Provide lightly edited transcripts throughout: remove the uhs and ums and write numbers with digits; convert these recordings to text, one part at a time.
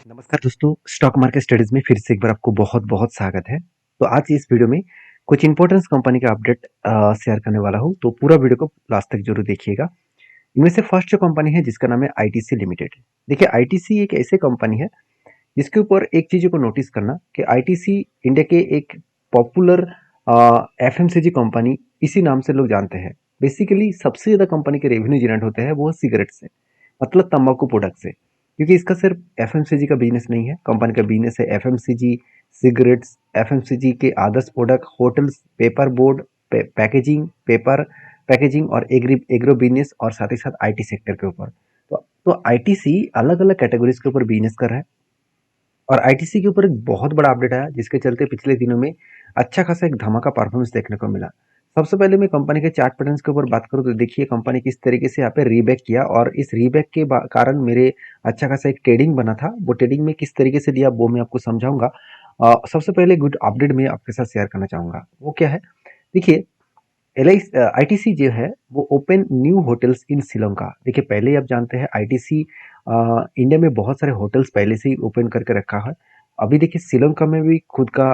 नमस्कार दोस्तों, stock market studies में फिर से एक बार आपको बहुत बहुत स्वागत है। तो आज इस वीडियो में कुछ इंपॉर्टेंस कंपनी का अपडेट शेयर करने वाला हूँ, तो पूरा वीडियो को लास्ट तक जरूर देखिएगा। इनमें से फर्स्ट जो कंपनी है जिसका नाम है आईटीसी लिमिटेड। देखिए, आईटीसी एक ऐसी कंपनी है जिसके ऊपर एक चीज़ को नोटिस करना कि आईटीसी इंडिया के एक पॉपुलर एफएमसीजी कंपनी इसी नाम से लोग जानते हैं। बेसिकली सबसे ज़्यादा कंपनी के रेवेन्यू जनरेट होते हैं वो सिगरेट से, मतलब तंबाकू प्रोडक्ट से। क्योंकि इसका सिर्फ एफएमसीजी का बिजनेस नहीं है, कंपनी का बिजनेस है एफएमसीजी, सिगरेट्स, एफएमसीजी के आदर्श product, hotels, paper board, packaging, paper packaging और एग्रो बिजनेस और साथ ही साथ आईटी सेक्टर के ऊपर। तो आईटीसी अलग अलग कैटेगरीज के ऊपर बिजनेस कर रहा है। और आईटीसी के ऊपर एक बहुत बड़ा अपडेट आया जिसके चलते पिछले दिनों में अच्छा खासा एक धमाका परफॉर्मेंस देखने को मिला। सबसे पहले मैं कंपनी के चार्ट पैटर्न्स के ऊपर बात करूं तो देखिए कंपनी किस तरीके से यहाँ पे रीबैक किया, और इस रीबैक के कारण मेरे अच्छा खासा एक ट्रेडिंग बना था। वो ट्रेडिंग में किस तरीके से दिया वो मैं आपको समझाऊंगा। सबसे पहले गुड अपडेट मैं आपके साथ शेयर करना चाहूंगा, वो क्या है। देखिए, एल आईटीसी जो है वो ओपन न्यू होटल्स इन श्रीलंका। देखिए, पहले ही आप जानते हैं आईटीसी इंडिया में बहुत सारे होटल्स पहले से ही ओपन करके रखा है। अभी देखिए श्रीलंका में भी खुद का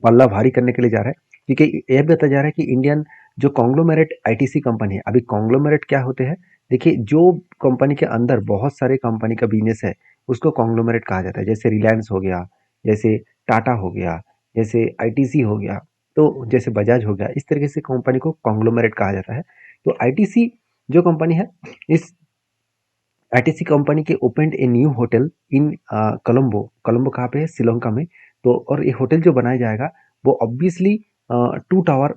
पल्ला भारी करने के लिए जा रहा है, क्योंकि यह भी बताया जा रहा है कि इंडियन जो कॉन्ग्लोमेरेट आईटीसी कंपनी है। अभी कॉन्ग्लोमेरेट क्या होते हैं, देखिए जो कंपनी के अंदर बहुत सारे कंपनी का बिजनेस है उसको कॉन्ग्लोमेरेट कहा जाता है। जैसे रिलायंस हो गया, जैसे टाटा हो गया, जैसे आईटीसी हो गया, तो जैसे बजाज हो गया, इस तरीके से कंपनी को कॉन्ग्लोमेरेट कहा जाता है। तो आईटीसी जो कंपनी है, इस आईटीसी कंपनी के open a new hotel in Colombo. Colombo कहाँ पे है, श्रीलंका में। तो और ये होटल जो बनाया जाएगा वो ऑब्वियसली 2 टावर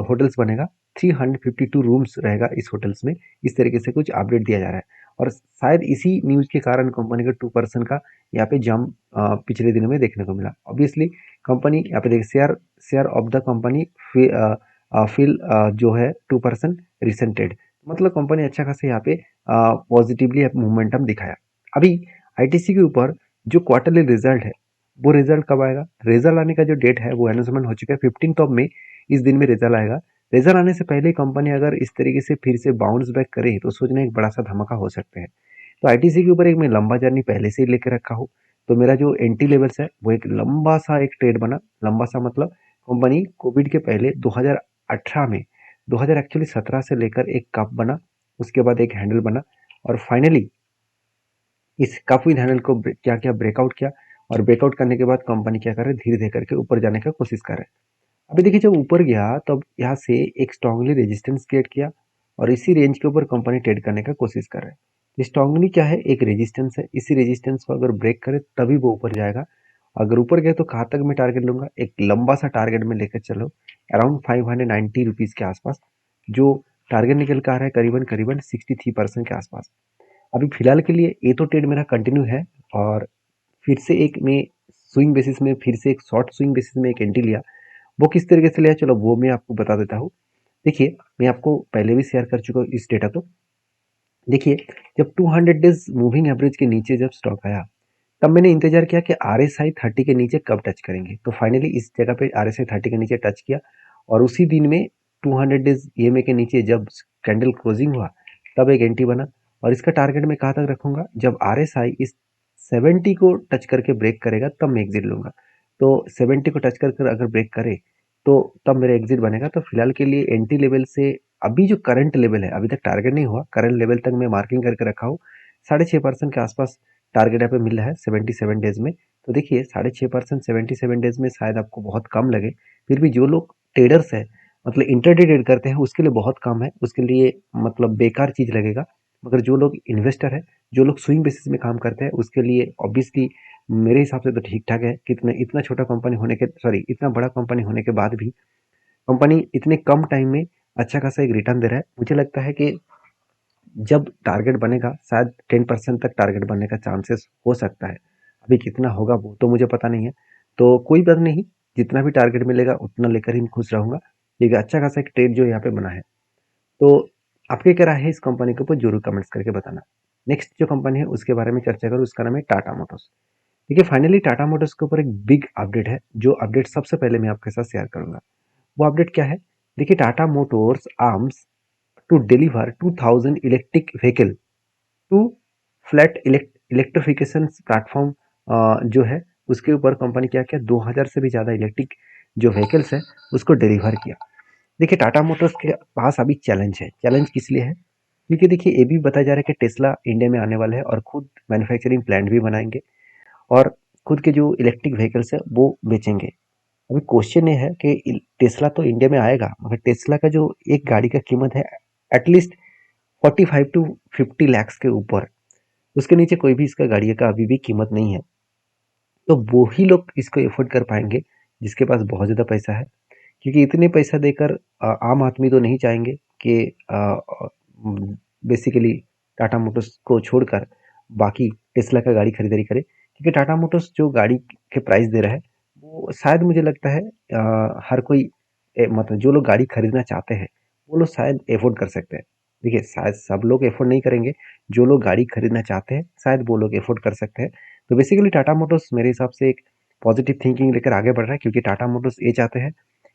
होटल्स बनेगा। 352 रूम्स रहेगा इस होटल्स में। इस तरीके से कुछ अपडेट दिया जा रहा है, और शायद इसी न्यूज के कारण कंपनी का 2% का यहाँ पे जम पिछले दिनों में देखने को मिला। ऑब्वियसली कंपनी यहाँ पे देखिए share of the company feel जो है 2% रिसेंटेड, मतलब कंपनी अच्छा खासा यहाँ पे पॉजिटिवली मोमेंटम दिखाया। अभी आईटीसी के ऊपर जो क्वार्टरली रिजल्ट है वो रिजल्ट कब आएगा, रिजल्ट आने का जो डेट है वो अनाउंसमेंट हो चुका है 15 मई। इस दिन में रिजल्ट आएगा। रिजल्ट आने से पहले कंपनी अगर इस तरीके से फिर से बाउंस बैक करे तो सोचना एक बड़ा सा धमाका हो सकते हैं। तो आईटीसी के ऊपर एक मैं लंबा जर्नी पहले से ही लेकर रखा हूँ। तो मेरा जो एंट्री लेवल्स है वो एक लंबा सा एक ट्रेड बना। लंबा सा मतलब कंपनी कोविड के पहले 2018 में 2000 एक्चुअली 17 से लेकर एक कप बना, उसके बाद एक हैंडल बना, और फाइनली इस कप विद हैंडल को क्या क्या ब्रेकआउट किया। और ब्रेकआउट करने के बाद कंपनी क्या कर रहा है, धीरे धीरे करके ऊपर जाने का कोशिश कर रहा है। अभी देखिए, जब ऊपर गया तब यहाँ से एक स्ट्रांगली रेजिस्टेंस क्रिएट किया, और इसी रेंज के ऊपर कंपनी ट्रेड करने का कोशिश कर रहा है। स्ट्रांगली क्या है, एक रेजिस्टेंस है। इसी रेजिस्टेंस को अगर ब्रेक करे तभी वो ऊपर जाएगा। अगर ऊपर गया तो कहाँ तक मैं टारगेट लूंगा, एक लंबा सा टारगेट में लेकर चलो अराउंड 590 रुपीज के आसपास। जो टारगेट निकल कर आ रहा है करीबन करीबन 63% के आसपास। अभी फिलहाल के लिए ये तो ट्रेड मेरा कंटिन्यू है, और फिर से एक मैं स्विंग बेसिस में फिर से एक शॉर्ट स्विंग बेसिस में एक एंट्री लिया। वो किस तरीके से लिया, चलो वो मैं आपको बता देता हूँ। देखिए, मैं आपको पहले भी शेयर कर चुका हूँ इस डेटा को। देखिए, जब 200 डेज मूविंग एवरेज के नीचे जब स्टॉक आया तब मैंने इंतजार किया कि RSI 30 के नीचे कब टच करेंगे। तो फाइनली इस जगह पे RSI 30 के नीचे टच किया, और उसी दिन में 200 डेज EMA के नीचे जब कैंडल क्लोजिंग हुआ तब एक एंट्री बना। और इसका टारगेट मैं कहाँ तक रखूंगा, जब RSI इस 70 को टच करके ब्रेक करेगा तब मैं एग्जिट लूंगा। तो 70 को टच कर अगर ब्रेक करे तो तब मेरा एग्जिट बनेगा। तो फिलहाल के लिए एंट्री लेवल से अभी जो करंट लेवल है, अभी तक टारगेट नहीं हुआ, करंट लेवल तक मैं मार्किंग करके रखा हूँ। 6.5% के आसपास टारगेट यहाँ पे मिल रहा है 77 डेज में। तो देखिए 6.5% 77 डेज में शायद आपको बहुत कम लगे, फिर भी जो लोग ट्रेडर्स है, मतलब इंटरडे ट्रेड करते हैं, उसके लिए बहुत कम है, उसके लिए मतलब बेकार चीज लगेगा। मगर जो लोग इन्वेस्टर है, जो लोग स्विंग बेसिस में काम करते हैं, उसके लिए ऑब्वियसली मेरे हिसाब से तो ठीक ठाक है। कितने इतना छोटा कंपनी होने के, सॉरी इतना बड़ा कंपनी होने के बाद भी कंपनी इतने कम टाइम में अच्छा खासा एक रिटर्न दे रहा है। मुझे लगता है कि जब टारगेट बनेगा शायद 10% तक टारगेट बनने का चांसेस हो सकता है। अभी कितना होगा वो तो मुझे पता नहीं है। तो कोई बात नहीं, जितना भी टारगेट मिलेगा उतना लेकर ही मैं खुश रहूंगा। ठीक है, अच्छा खासा एक ट्रेड जो यहाँ पे बना है। तो आपके क्या राय है इस कंपनी के ऊपर, जरूर कमेंट्स करके बताना। नेक्स्ट जो कंपनी है उसके बारे में चर्चा करूँ, उसका नाम है टाटा मोटर्स। देखिए, फाइनली टाटा मोटर्स के ऊपर एक बिग अपडेट है, जो अपडेट सबसे पहले मैं आपके साथ शेयर करूंगा। वो अपडेट क्या है, देखिए Tata Motors arms to deliver 2000 electric vehicle to flat electrification platform जो है उसके ऊपर कंपनी क्या किया, 2000 से भी ज़्यादा इलेक्ट्रिक जो व्हीकल्स है उसको डिलीवर किया। देखिए टाटा मोटर्स के पास अभी चैलेंज है। चैलेंज किस लिए है? क्योंकि देखिए ये भी बताया जा रहा है कि टेस्ला इंडिया में आने वाला है और खुद मैन्युफैक्चरिंग प्लांट भी बनाएंगे और खुद के जो इलेक्ट्रिक व्हीकल्स है वो बेचेंगे। अभी क्वेश्चन ये है कि टेस्ला तो इंडिया में आएगा, मगर टेस्ला का जो एक गाड़ी का कीमत है एटलीस्ट 45 टू 50 लैक्स के ऊपर, उसके नीचे कोई भी इसका गाड़ी का अभी भी कीमत नहीं है। तो वो ही लोग इसको एफोर्ड कर पाएंगे जिसके पास बहुत ज़्यादा पैसा है, क्योंकि इतने पैसा देकर आम आदमी तो नहीं चाहेंगे कि बेसिकली टाटा मोटर्स को छोड़कर बाकी टेस्ला का गाड़ी खरीदारी करे, क्योंकि टाटा मोटर्स जो गाड़ी के प्राइस दे रहा है वो शायद मुझे लगता है हर कोई मतलब जो लोग गाड़ी खरीदना चाहते हैं वो लोग शायद एफोर्ड कर सकते हैं। देखिए शायद सब लोग एफोर्ड नहीं करेंगे, जो लोग गाड़ी खरीदना चाहते हैं शायद वो लोग एफोर्ड कर सकते हैं। तो बेसिकली टाटा मोटर्स मेरे हिसाब से एक पॉजिटिव थिंकिंग लेकर आगे बढ़ रहा है, क्योंकि टाटा मोटर्स ये चाहते हैं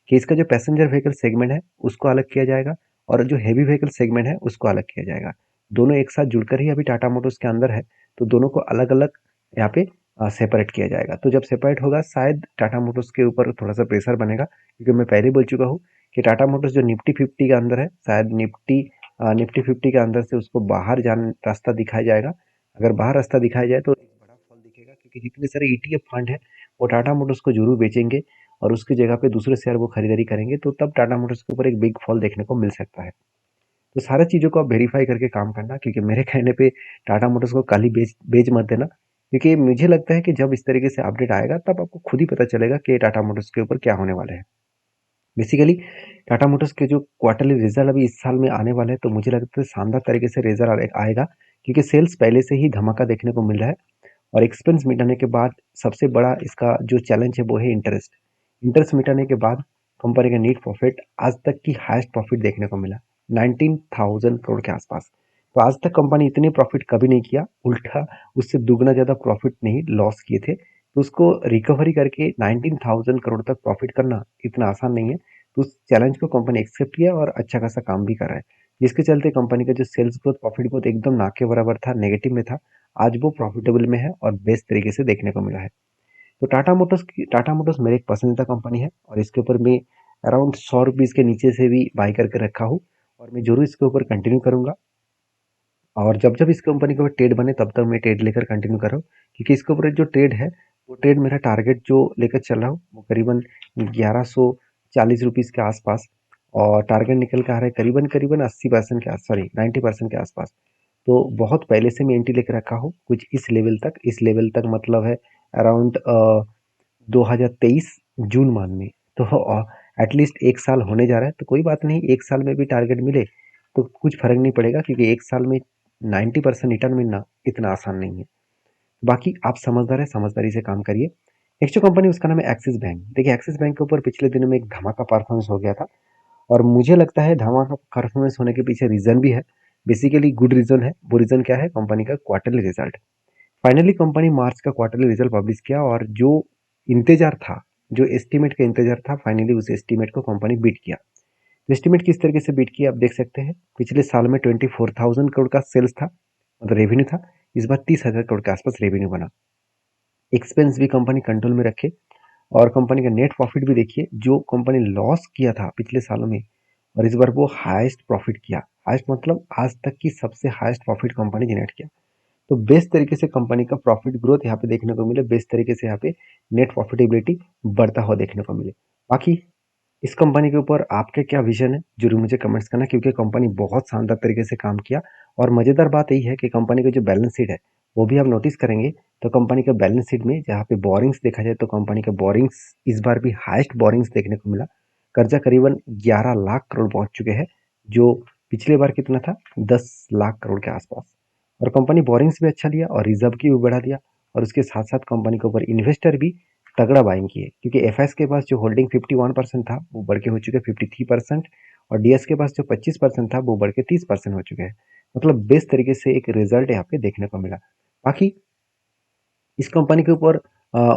कि इसका जो पैसेंजर व्हीकल सेगमेंट है उसको अलग किया जाएगा और जो हेवी व्हीकल सेगमेंट है उसको अलग किया जाएगा। दोनों एक साथ जुड़कर ही अभी टाटा मोटर्स के अंदर है, तो दोनों को अलग अलग यहाँ पे सेपरेट किया जाएगा। तो जब सेपरेट होगा शायद टाटा मोटर्स के ऊपर थोड़ा सा प्रेशर बनेगा, क्योंकि मैं पहले बोल चुका हूँ कि टाटा मोटर्स जो निफ्टी 50 के अंदर है, शायद निफ्टी 50 के अंदर से उसको बाहर रास्ता दिखाया जाएगा। अगर बाहर रास्ता दिखाया जाए तो एक बड़ा फल दिखेगा, क्योंकि जितने सारे ईटीएफ फंड है वो टाटा मोटर्स को जरूर बेचेंगे और उसकी जगह पे दूसरे शेयर वो खरीदारी करेंगे, तो तब टाटा मोटर्स के ऊपर एक बिग फॉल देखने को मिल सकता है। तो सारी चीज़ों को आप वेरीफाई करके काम करना, क्योंकि मेरे कहने पे टाटा मोटर्स को कल ही बेच बेच मत देना, क्योंकि मुझे लगता है कि जब इस तरीके से अपडेट आएगा तब आपको खुद ही पता चलेगा कि टाटा मोटर्स के ऊपर क्या होने वाला है। बेसिकली टाटा मोटर्स के जो क्वार्टरली रिजल्ट अभी इस साल में आने वाले हैं, तो मुझे लगता है शानदार तरीके से रिजल्ट आएगा, क्योंकि सेल्स पहले से ही धमाका देखने को मिल रहा है और एक्सपेंस मिटाने के बाद सबसे बड़ा इसका जो चैलेंज है वो है इंटरेस्ट। इंटरेस्ट मिटाने के बाद कंपनी का नेट प्रॉफिट आज तक की हाईएस्ट प्रॉफिट देखने को मिला, 19,000 करोड़ के आसपास। तो आज तक कंपनी इतने प्रॉफिट कभी नहीं किया, उल्टा उससे दुगना ज़्यादा प्रॉफिट नहीं लॉस किए थे। तो उसको रिकवरी करके 19,000 करोड़ तक प्रॉफिट करना इतना आसान नहीं है। तो उस चैलेंज को कंपनी एक्सेप्ट किया और अच्छा खासा काम भी कर रहा है, जिसके चलते कंपनी का जो सेल्स ग्रोथ प्रॉफिट ग्रोथ एकदम ना के बराबर था, नेगेटिव में था, आज वो प्रॉफिटेबल में है और बेस्ट तरीके से देखने को मिला है। तो टाटा मोटर्स मेरी एक पसंदीदा कंपनी है और इसके ऊपर मैं अराउंड 100 रुपीज़ के नीचे से भी बाई करके रखा हूँ और मैं जरूर इसके ऊपर कंटिन्यू करूंगा। और जब जब इस कंपनी के ऊपर ट्रेड बने तब तक मैं ट्रेड लेकर कंटिन्यू कर रहा हूँ, क्योंकि इसके ऊपर जो ट्रेड है वो ट्रेड मेरा टारगेट जो लेकर चल रहा हूँ वो करीबन 1140 रुपीज़ के आसपास, और टारगेट निकल कर आ रहा है करीबन करीबन 80% के सॉरी 90% के आसपास। तो बहुत पहले से मैं एंट्री लेकर रखा हूँ कुछ इस लेवल तक मतलब है अराउंड 2023 जून मंथ में। तो एटलीस्ट एक साल होने जा रहा है, तो कोई बात नहीं, एक साल में भी टारगेट मिले तो कुछ फर्क नहीं पड़ेगा, क्योंकि एक साल में 90% रिटर्न मिलना इतना आसान नहीं है। बाकी आप समझदार है, समझदारी से काम करिए। एक जो कंपनी उसका नाम है एक्सिस बैंक। देखिए एक्सिस बैंक के ऊपर पिछले दिनों में एक धमाका परफॉर्मेंस हो गया था और मुझे लगता है धमाका परफॉर्मेंस होने के पीछे रीजन भी है, बेसिकली गुड रीजन है। वो रीजन क्या है? कंपनी का क्वार्टरली रिजल्ट। फाइनली कंपनी मार्च का क्वार्टरली रिजल्ट पब्लिश किया और जो इंतजार था, जो एस्टीमेट का इंतजार था, फाइनली उस एस्टीमेट को कंपनी बीट किया। एस्टीमेट किस तरीके से बीट किया आप देख सकते हैं। पिछले साल में 24,000 करोड़ का सेल्स था, मतलब रेवेन्यू था। इस बार 30,000 करोड़ के आसपास रेवेन्यू बना। एक्सपेंस भी कंपनी कंट्रोल में रखे और कंपनी का नेट प्रॉफिट भी देखिए, जो कंपनी लॉस किया था पिछले सालों में और इस बार वो हाईएस्ट प्रॉफिट किया। हाईएस्ट मतलब आज तक की सबसे हाईएस्ट प्रॉफिट कंपनी जनरेट किया। तो बेस्ट तरीके से कंपनी का प्रॉफिट ग्रोथ यहाँ पे देखने को मिले, बेस्ट तरीके से यहाँ पे नेट प्रॉफिटेबिलिटी बढ़ता हुआ देखने को मिले। बाकी इस कंपनी के ऊपर आपके क्या विजन है जरूर मुझे कमेंट्स करना, क्योंकि कंपनी बहुत शानदार तरीके से काम किया। और मज़ेदार बात यही है कि कंपनी का जो बैलेंस शीट है वो भी आप नोटिस करेंगे, तो कंपनी का बैलेंस शीट में जहाँ पे बोरिंग्स देखा जाए तो कंपनी का बोरिंग्स इस बार भी हाईएस्ट बोरिंग्स देखने को मिला। कर्जा करीबन 11 लाख करोड़ पहुंच चुके हैं, जो पिछले बार कितना था, 10 लाख करोड़ के आसपास। और कंपनी बोरिंग्स भी अच्छा लिया और रिजर्व की भी बढ़ा दिया, और उसके साथ साथ कंपनी के ऊपर इन्वेस्टर भी तगड़ा बाइंग किए, क्योंकि एफएस के पास जो होल्डिंग 51% था वो बढ़ के हो चुके 53%, और डीएस के पास जो 25% था वो बढ़ के 30% हो चुके हैं। मतलब बेस्ट तरीके से एक रिजल्ट यहाँ पे देखने को मिला। बाकी इस कंपनी के ऊपर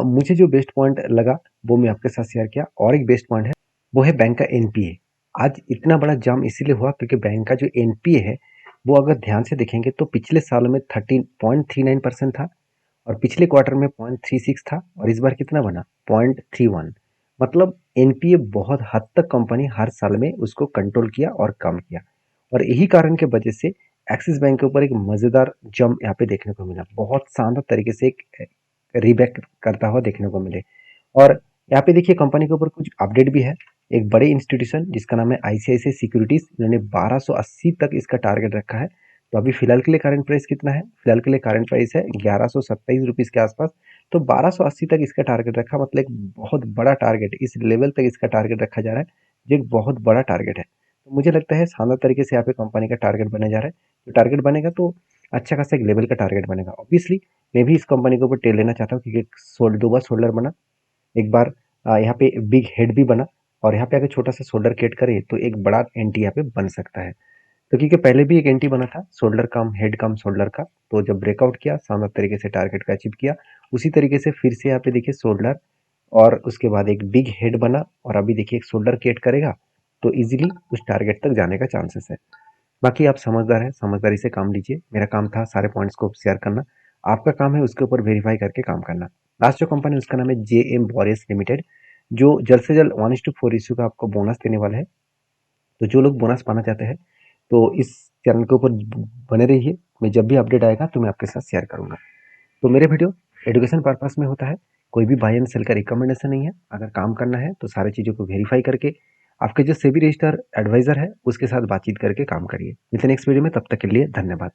मुझे जो बेस्ट पॉइंट लगा वो मैं आपके साथ शेयर किया। और एक बेस्ट पॉइंट है वो है बैंक का एनपीए। आज इतना बड़ा जाम इसीलिए हुआ क्योंकि बैंक का जो एनपीए है वो अगर ध्यान से देखेंगे तो पिछले साल में 13.39% था और पिछले क्वार्टर में 0.36 था और इस बार कितना बना 0.31। मतलब एनपीए बहुत हद तक कंपनी हर साल में उसको कंट्रोल किया और कम किया और यही कारण के वजह से एक्सिस बैंक के ऊपर एक मजेदार जंप यहाँ पे देखने को मिला, बहुत शानदार तरीके से एक रीबैक करता हुआ देखने को मिले। और यहाँ पे देखिए कंपनी के ऊपर कुछ अपडेट भी है। एक बड़े इंस्टीट्यूशन जिसका नाम है आईसीआईसीआई सिक्योरिटीज, इन्होंने 1280 तक इसका टारगेट रखा है। तो अभी फिलहाल के लिए करंट प्राइस कितना है, फिलहाल के लिए करंट प्राइस है 1127 रुपीज के आसपास। तो 1280 तक इसका टारगेट रखा, मतलब एक बहुत बड़ा टारगेट, इस लेवल तक इसका टारगेट रखा जा रहा है जो एक बहुत बड़ा टारगेट है। तो मुझे लगता है शानदार तरीके से यहाँ पे कंपनी का टारगेट बने जा रहा है। जो टारगेट बनेगा तो अच्छा खासा एक लेवल का टारगेट बनेगा। ऑब्वियसली मैं भी इस कंपनी के ऊपर टेल लेना चाहता हूँ क्योंकि दो बार शोल्डर बना, एक बार यहाँ पे बिग हेड भी बना और यहाँ पे अगर छोटा सा शोल्डर क्रिएट करे तो एक बड़ा एंटी यहाँ पे बन सकता है। तो क्योंकि पहले भी एक एंटी बना था शोल्डर कम हेड कम शोल्डर का, तो जब ब्रेकआउट किया शानदार तरीके से टारगेट का अचीव किया, उसी तरीके से फिर से यहाँ पे देखिए शोल्डर और उसके बाद एक बिग हेड बना और अभी देखिए एक शोल्डर क्रिएट करेगा तो इजीली उस टारगेट तक जाने का चांसेस है। बाकी आप समझदार हैं, समझदारी से काम लीजिए। मेरा काम था सारे पॉइंट्स को शेयर करना, आपका काम है उसके ऊपर वेरीफाई करके काम करना। लास्ट जो कंपनी उसका नाम है जेएम वॉरियर्स लिमिटेड, जो जल्द से जल्द 1:4 रेशियो का आपको बोनस देने वाला है। तो जो लोग बोनस पाना चाहते हैं तो इस चैनल के ऊपर बने रहिए, मैं जब भी अपडेट आएगा तो मैं आपके साथ शेयर करूंगा। तो मेरे वीडियो एजुकेशन पर्पस में होता है, कोई भी बाय एंड सेल का रिकमेंडेशन नहीं है। अगर काम करना है तो सारी चीज़ों को वेरीफाई करके आपके जो सेबी रजिस्टर एडवाइजर है उसके साथ बातचीत करके काम करिए। मिलते हैं नेक्स्ट वीडियो में, तब तक के लिए धन्यवाद।